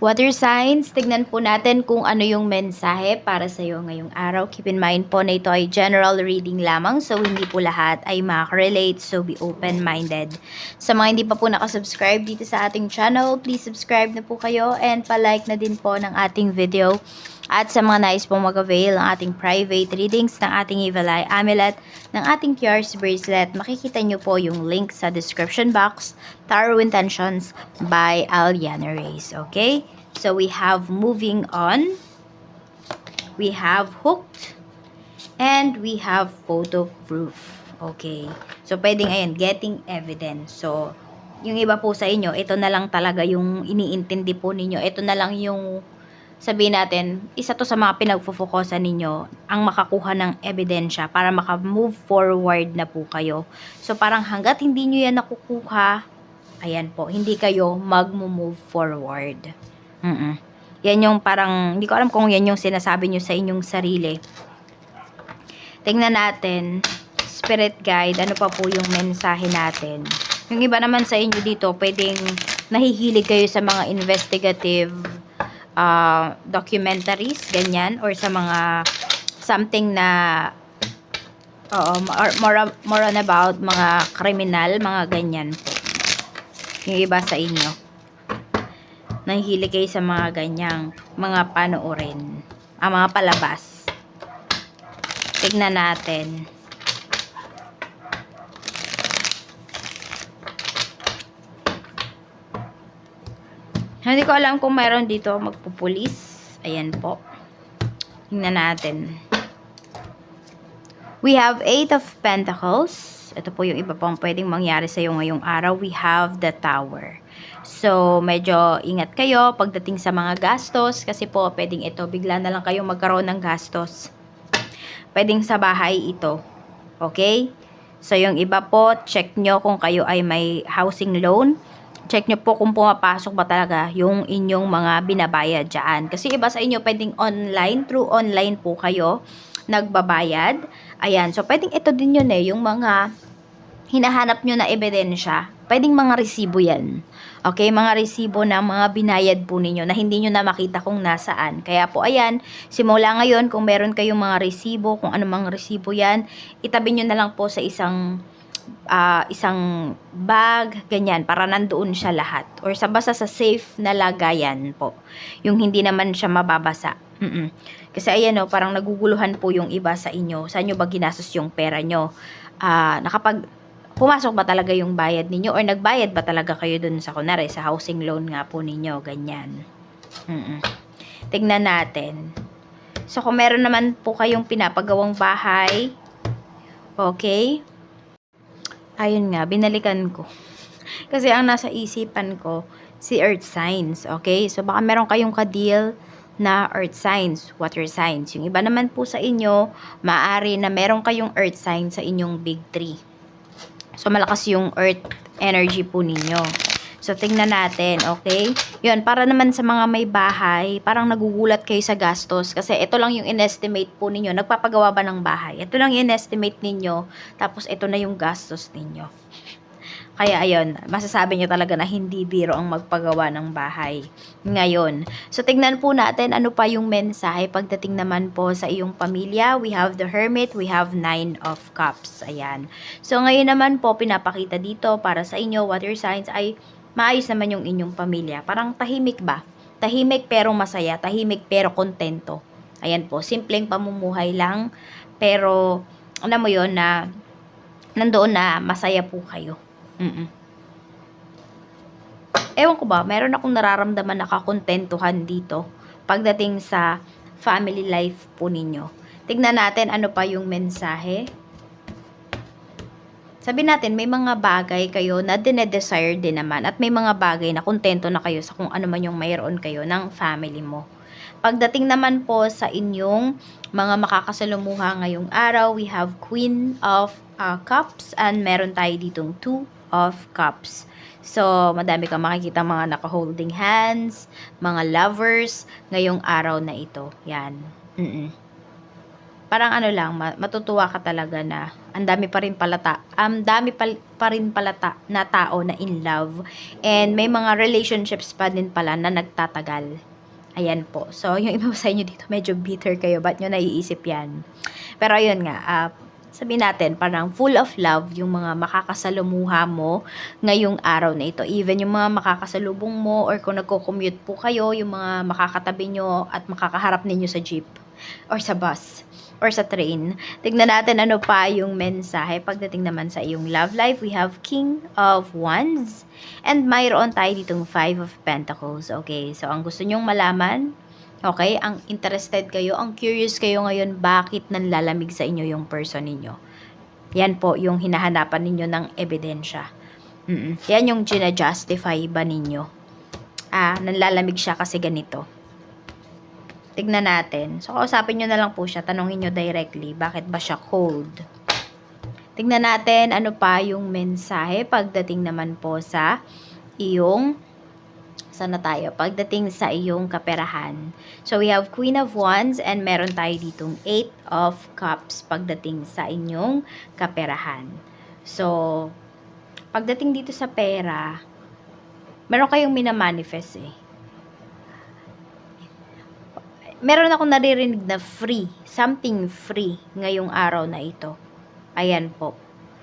Water signs, tignan po natin kung ano yung mensahe para sa iyo ngayong araw. Keep in mind po na ito ay general reading lamang, so hindi po lahat ay makaka-relate, so be open-minded. Sa mga hindi pa po nakasubscribe dito sa ating channel, please subscribe na po kayo and pa-like na din po ng ating video. At sa mga nais pong mag-avail ng ating private readings, ng ating Evil Eye Amulet, ng ating QR's Bracelet, makikita nyo po yung link sa description box, Tarot Intentions by Aliana Reyes. Okay? So we have moving on, we have hooked, and we have photo proof. Okay? So pwedeng ayan, getting evidence. So, yung iba po sa inyo, ito na lang talaga yung iniintindi po ninyo. Ito na lang yung sabihin natin, isa to sa mga pinagfo-focusan ninyo, ang makakuha ng ebidensya para maka-move forward na po kayo. So, parang hanggat hindi nyo yan nakukuha, ayan po, hindi kayo mag-move forward. Yan yung parang, hindi ko alam kung yan yung sinasabi nyo sa inyong sarili. Tingnan natin, spirit guide, ano pa po yung mensahe natin. Yung iba naman sa inyo dito, pwedeng nahihilig kayo sa mga investigative documentaries, ganyan, or sa mga something na more on about mga kriminal, mga ganyan po. Yung iba sa inyo, nahihilig kayo sa mga ganyang mga panoorin, mga palabas. Tignan natin. Hindi ko alam kung mayroon dito magpupulis. Ayan po. Tingnan natin. We have 8 of Pentacles. Ito po yung iba pang pwedeng mangyari sa iyo ngayong araw. We have the Tower. So, medyo ingat kayo pagdating sa mga gastos. Kasi po, pwedeng ito, bigla na lang kayong magkaroon ng gastos. Pwedeng sa bahay ito. Okay? So, yung iba po, check nyo kung kayo ay may housing loan. Check nyo po kung pumapasok ba talaga yung inyong mga binabayad dyan. Kasi iba sa inyo, pwedeng online, through online po kayo nagbabayad. Ayan, so pwedeng ito din yun yung mga hinahanap nyo na ebidensya. Pwedeng mga resibo yan. Okay, mga resibo na mga binayad po ninyo na hindi nyo na makita kung nasaan. Kaya po, ayan, simula ngayon, kung meron kayong mga resibo, kung ano mga resibo yan, itabi nyo na lang po sa isang bag, ganyan, para nandoon siya lahat. Or basta sa safe na lagayan po. Yung hindi naman siya mababasa. Kasi ayan parang naguguluhan po yung iba sa inyo. Saan nyo ba ginastos yung pera nyo? Nakapag pumasok ba talaga yung bayad ninyo? Or nagbayad ba talaga kayo dun sa kunwari, sa housing loan nga po ninyo? Ganyan. Tignan natin. So, kung meron naman po kayong pinapagawang bahay, okay? Ayun nga, binalikan ko. Kasi ang nasa isipan ko, si earth signs, okay? So, baka meron kayong ka-deal na earth signs, water signs. Yung iba naman po sa inyo, maaari na meron kayong earth sign sa inyong big tree. So, malakas yung earth energy po ninyo. So, tingnan natin, okay? Yun, para naman sa mga may bahay, parang nagugulat kayo sa gastos. Kasi ito lang yung in-estimate po ninyo. Nagpapagawa ba ng bahay? Ito lang yung in-estimate ninyo. Tapos, ito na yung gastos ninyo. Kaya, ayun, masasabi nyo talaga na hindi biro ang magpagawa ng bahay. Ngayon, so tingnan po natin ano pa yung mensahe pagdating naman po sa iyong pamilya. We have the Hermit, we have 9 of Cups. Ayan. So, ngayon naman po, pinapakita dito para sa inyo, water signs ay maayos naman yung inyong pamilya. Parang tahimik ba? Tahimik pero masaya. Tahimik pero kontento. Ayan po. Simpleng pamumuhay lang. Pero, alam mo yon na nandoon na masaya po kayo. Ewan ko ba, meron akong nararamdaman na kakontentuhan dito pagdating sa family life po ninyo. Tignan natin ano pa yung mensahe. Sabi natin, may mga bagay kayo na dinedesire din naman at may mga bagay na kontento na kayo sa kung ano man yung mayroon kayo ng family mo. Pagdating naman po sa inyong mga makakasalumuha ngayong araw, we have Queen of Cups and meron tayo ditong 2 of Cups. So, madami kang makikita mga naka-holding hands, mga lovers ngayong araw na ito. Yan. parang ano lang, matutuwa ka talaga na ang dami pa rin pa rin pala na tao na in love, and may mga relationships pa din pala na nagtatagal. Ayan po. So, yung iba sa inyo dito, medyo bitter kayo. Ba't nyo naiisip yan? Pero ayun nga, sabihin natin, parang full of love yung mga makakasalumuha mo ngayong araw na ito. Even yung mga makakasalubong mo, or kung nagko-commute po kayo, yung mga makakatabi nyo at makakaharap ninyo sa jeep or sa bus or sa train. Tignan natin ano pa yung mensahe pagdating naman sa iyong love life. We have King of Wands, and mayroon tayo ditong Five of Pentacles. Okay, so ang gusto nyong malaman, okay, ang interested kayo, ang curious kayo ngayon, bakit nanlalamig sa inyo yung person ninyo. Yan po yung hinahanapan ninyo ng ebidensya. Yan yung gina-justify ba ninyo. Nanlalamig siya kasi ganito. Tignan natin. So, kausapin nyo na lang po siya. Tanongin nyo directly, bakit ba siya cold? Tignan natin ano pa yung mensahe pagdating naman po sa iyong, sana tayo, pagdating sa iyong kaperahan. So, we have Queen of Wands, and meron tayo ditong 8 of Cups pagdating sa inyong kaperahan. So, pagdating dito sa pera, meron kayong minamanifest Meron akong naririnig na free, something free ngayong araw na ito. Ayan po.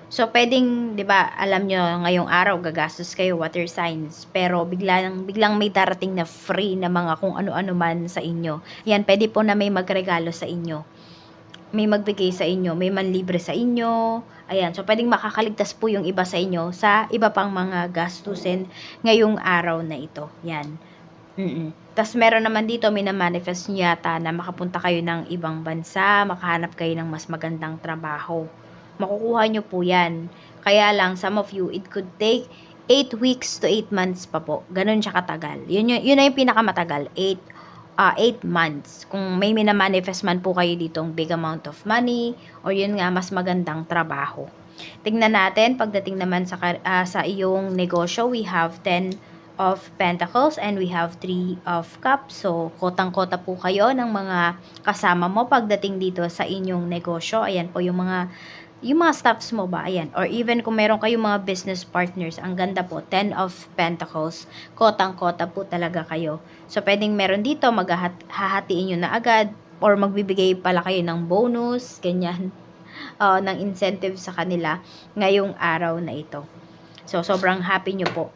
So, pwedeng, di ba, alam nyo, ngayong araw, gagastos kayo, water signs, pero biglang may darating na free na mga kung ano-ano man sa inyo. Ayan, pwede po na may magregalo sa inyo. May magbigay sa inyo, may manlibre sa inyo. Ayan, so pwedeng makakaligtas po yung iba sa inyo sa iba pang mga gastusin ngayong araw na ito. Yan. Tapos meron naman dito, minamanifest nyo yata na makapunta kayo ng ibang bansa, makahanap kayo ng mas magandang trabaho. Makukuha nyo po yan. Kaya lang, some of you, it could take 8 weeks to 8 months pa po. Ganun siya katagal. Yun na yung pinakamatagal, 8 months. Kung may minamanifest man po kayo ditong big amount of money, or yun nga, mas magandang trabaho. Tingnan natin, pagdating naman sa iyong negosyo, we have 10 of Pentacles, and we have 3 of Cups. So, kotang-kota po kayo ng mga kasama mo pagdating dito sa inyong negosyo. Ayan po yung mga staffs mo ba? Ayan. Or even kung meron kayong mga business partners, ang ganda po, 10 of Pentacles. Kotang-kota po talaga kayo. So, pwedeng meron dito, maghahatiin nyo na agad, or magbibigay pala kayo ng bonus, ganyan, ng incentive sa kanila ngayong araw na ito. So, sobrang happy nyo po.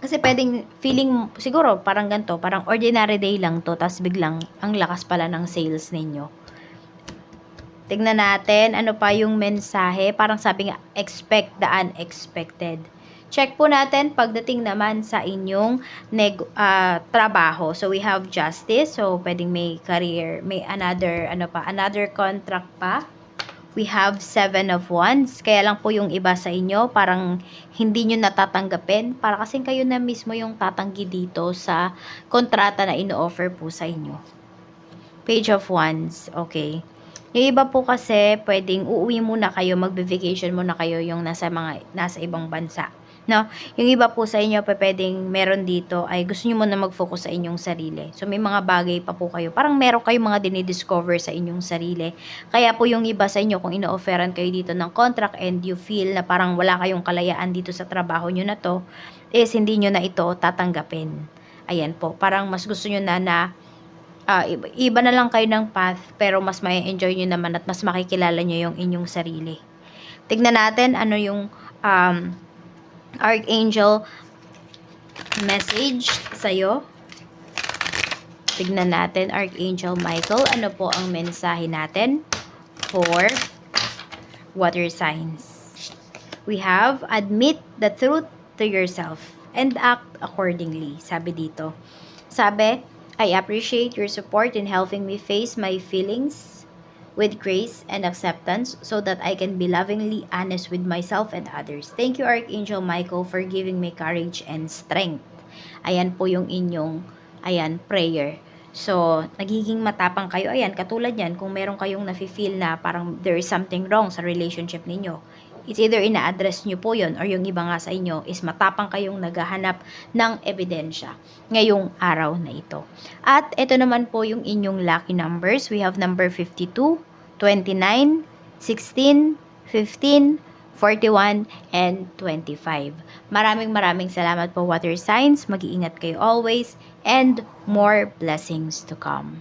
Kasi pwedeng feeling, siguro parang ganito, parang ordinary day lang to, tapos biglang ang lakas pala ng sales ninyo. Tignan natin, ano pa yung mensahe, parang sabi nga, expect the unexpected. Check po natin pagdating naman sa inyong trabaho. So, we have justice, so pwedeng may career, may another contract pa. We have 7 of Wands. Kaya lang po yung iba sa inyo, parang hindi nyo natatanggapin. Para kasing kayo na mismo yung tatanggi dito sa kontrata na ino-offer po sa inyo. Page of Wands. Okay. Yung iba po kasi, pwedeng uuwi muna kayo, magbe-vacation muna kayo yung nasa ibang bansa. No? Yung iba po sa inyo, pwedeng meron dito ay gusto nyo muna mag-focus sa inyong sarili. So, may mga bagay pa po kayo. Parang meron kayong mga dinidiscover sa inyong sarili. Kaya po yung iba sa inyo, kung ino-offeran kayo dito ng contract and you feel na parang wala kayong kalayaan dito sa trabaho nyo na to, is hindi nyo na ito tatanggapin. Ayan po. Parang mas gusto nyo na iba na lang kayo ng path, pero mas may enjoy nyo naman at mas makikilala nyo yung inyong sarili. Tignan natin ano yung Archangel message sa'yo. Tignan natin, Archangel Michael, ano po ang mensahe natin for water signs. We have, admit the truth to yourself and act accordingly. Sabi dito. Sabi, I appreciate your support in helping me face my feelings with grace and acceptance so that I can be lovingly honest with myself and others. Thank you, Archangel Michael, for giving me courage and strength. Ayan po yung inyong, prayer. So, nagiging matapang kayo. Ayan, katulad yan, kung meron kayong nafe-feel na parang there is something wrong sa relationship ninyo, it's either ina-address nyo po yun, or yung iba nga sa inyo is matapang kayong naghahanap ng ebidensya ngayong araw na ito. At ito naman po yung inyong lucky numbers. We have number 52, 29, 16, 15, 41, and 25. Maraming salamat po, water signs. Mag-iingat kayo always and more blessings to come.